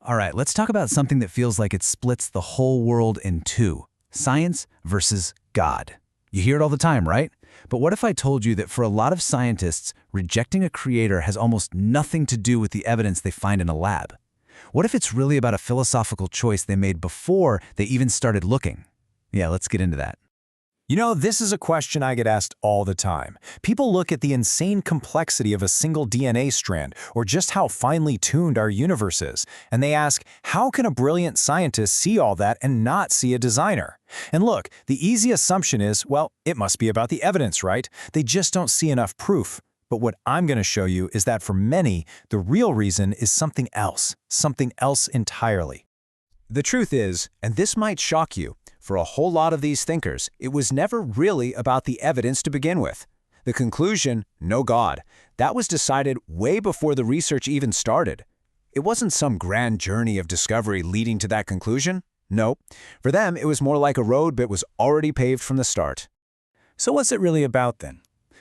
All right, let's talk about something that feels like it splits the whole world in two: science versus God. You hear it all the time, right? But what if I told you that for a lot of scientists, rejecting a creator has almost nothing to do with the evidence they find in a lab? What if it's really about a philosophical choice they made before they even started looking? Yeah, let's get into that. You know, this is a question I get asked all the time. People look at the insane complexity of a single DNA strand, or just how finely tuned our universe is, and they ask, how can a brilliant scientist see all that and not see a designer? And look, the easy assumption is, well, it must be about the evidence, right? They just don't see enough proof. But what I'm going to show you is that for many, the real reason is something else entirely. The truth is, and this might shock you, for a whole lot of these thinkers, it was never really about the evidence to begin with. The conclusion, no God, that was decided way before the research even started. It wasn't some grand journey of discovery leading to that conclusion. No, for them it was more like a road that was already paved from the start. So what's it really about then?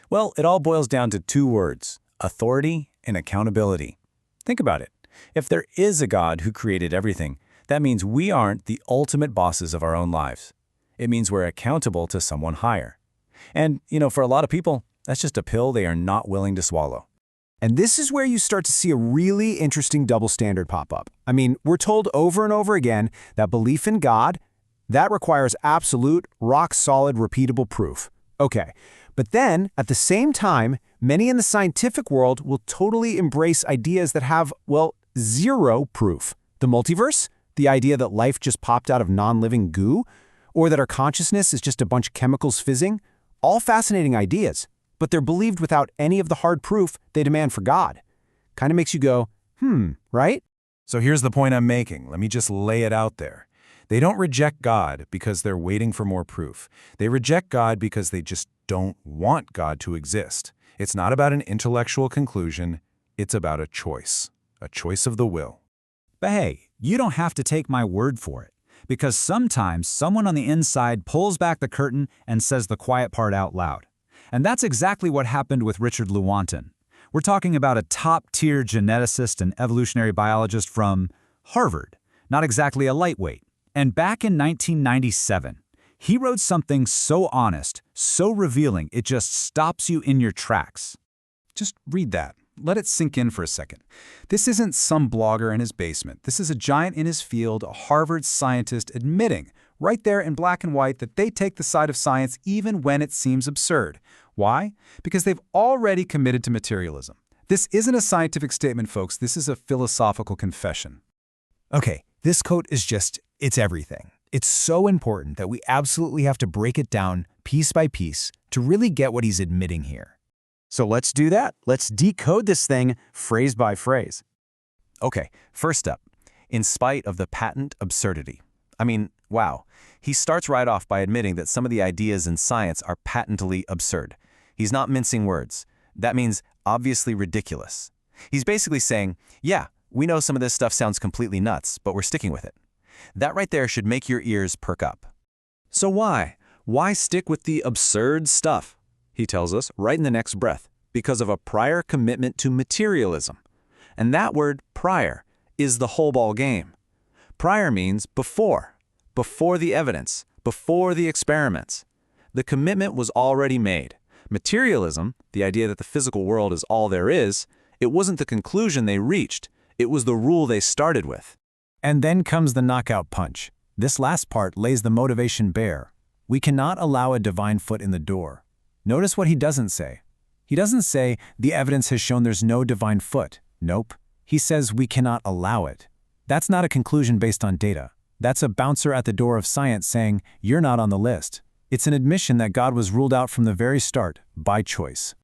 Well, it all boils down to two words: authority and accountability. Think about it. If there is a God who created everything, that means we aren't the ultimate bosses of our own lives. It means we're accountable to someone higher. And, for a lot of people, that's just a pill they are not willing to swallow. And this is where you start to see a really interesting double standard pop up. I mean, we're told over and over again that belief in God, that requires absolute, rock-solid, repeatable proof. Okay, but then, at the same time, many in the scientific world will totally embrace ideas that have, well, zero proof. The multiverse? The idea that life just popped out of non-living goo, or that our consciousness is just a bunch of chemicals fizzing, all fascinating ideas, but they're believed without any of the hard proof they demand for God. Kind of makes you go, right? So here's the point I'm making. Let me just lay it out there. They don't reject God because they're waiting for more proof. They reject God because they just don't want God to exist. It's not about an intellectual conclusion. It's about a choice of the will. But hey, you don't have to take my word for it, because sometimes someone on the inside pulls back the curtain and says the quiet part out loud. And that's exactly what happened with Richard Lewontin. We're talking about a top-tier geneticist and evolutionary biologist from Harvard, not exactly a lightweight. And back in 1997, he wrote something so honest, so revealing, it just stops you in your tracks. Just read that. Let it sink in for a second. This isn't some blogger in his basement. This is a giant in his field, a Harvard scientist admitting, right there in black and white, that they take the side of science even when it seems absurd. Why? Because they've already committed to materialism. This isn't a scientific statement, folks. This is a philosophical confession. Okay, this quote is it's everything. It's so important that we absolutely have to break it down piece by piece to really get what he's admitting here. So let's do that. Let's decode this thing phrase by phrase. Okay, first up, in spite of the patent absurdity. I mean, wow. He starts right off by admitting that some of the ideas in science are patently absurd. He's not mincing words. That means obviously ridiculous. He's basically saying, yeah, we know some of this stuff sounds completely nuts, but we're sticking with it. That right there should make your ears perk up. So why? Why stick with the absurd stuff? He tells us right in the next breath, because of a prior commitment to materialism. And that word, prior, is the whole ball game. Prior means before the evidence, before the experiments. The commitment was already made. Materialism, the idea that the physical world is all there is, it wasn't the conclusion they reached, it was the rule they started with. And then comes the knockout punch. This last part lays the motivation bare. We cannot allow a divine foot in the door. Notice what he doesn't say. He doesn't say, the evidence has shown there's no divine foot. Nope. He says we cannot allow it. That's not a conclusion based on data. That's a bouncer at the door of science saying, you're not on the list. It's an admission that God was ruled out from the very start, by choice.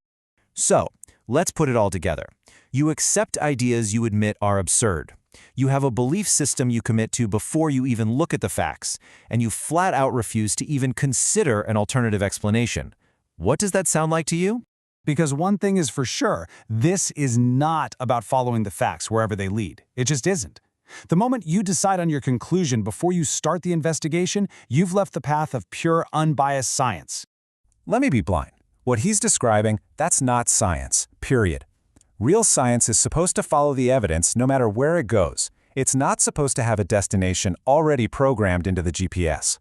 So, let's put it all together. You accept ideas you admit are absurd. You have a belief system you commit to before you even look at the facts, and you flat out refuse to even consider an alternative explanation. What does that sound like to you? Because one thing is for sure, this is not about following the facts wherever they lead. It just isn't. The moment you decide on your conclusion before you start the investigation, you've left the path of pure, unbiased science. Let me be blunt. What he's describing, that's not science, period. Real science is supposed to follow the evidence no matter where it goes. It's not supposed to have a destination already programmed into the GPS.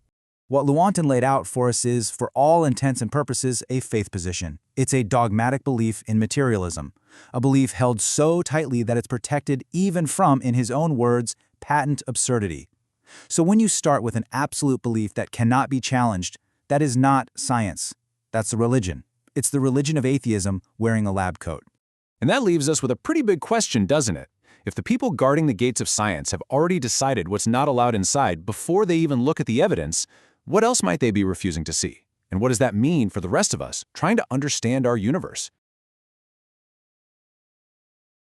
What Lewontin laid out for us is, for all intents and purposes, a faith position. It's a dogmatic belief in materialism, a belief held so tightly that it's protected even from, in his own words, patent absurdity. So when you start with an absolute belief that cannot be challenged, that is not science. That's a religion. It's the religion of atheism wearing a lab coat. And that leaves us with a pretty big question, doesn't it? If the people guarding the gates of science have already decided what's not allowed inside before they even look at the evidence, what else might they be refusing to see? And what does that mean for the rest of us trying to understand our universe?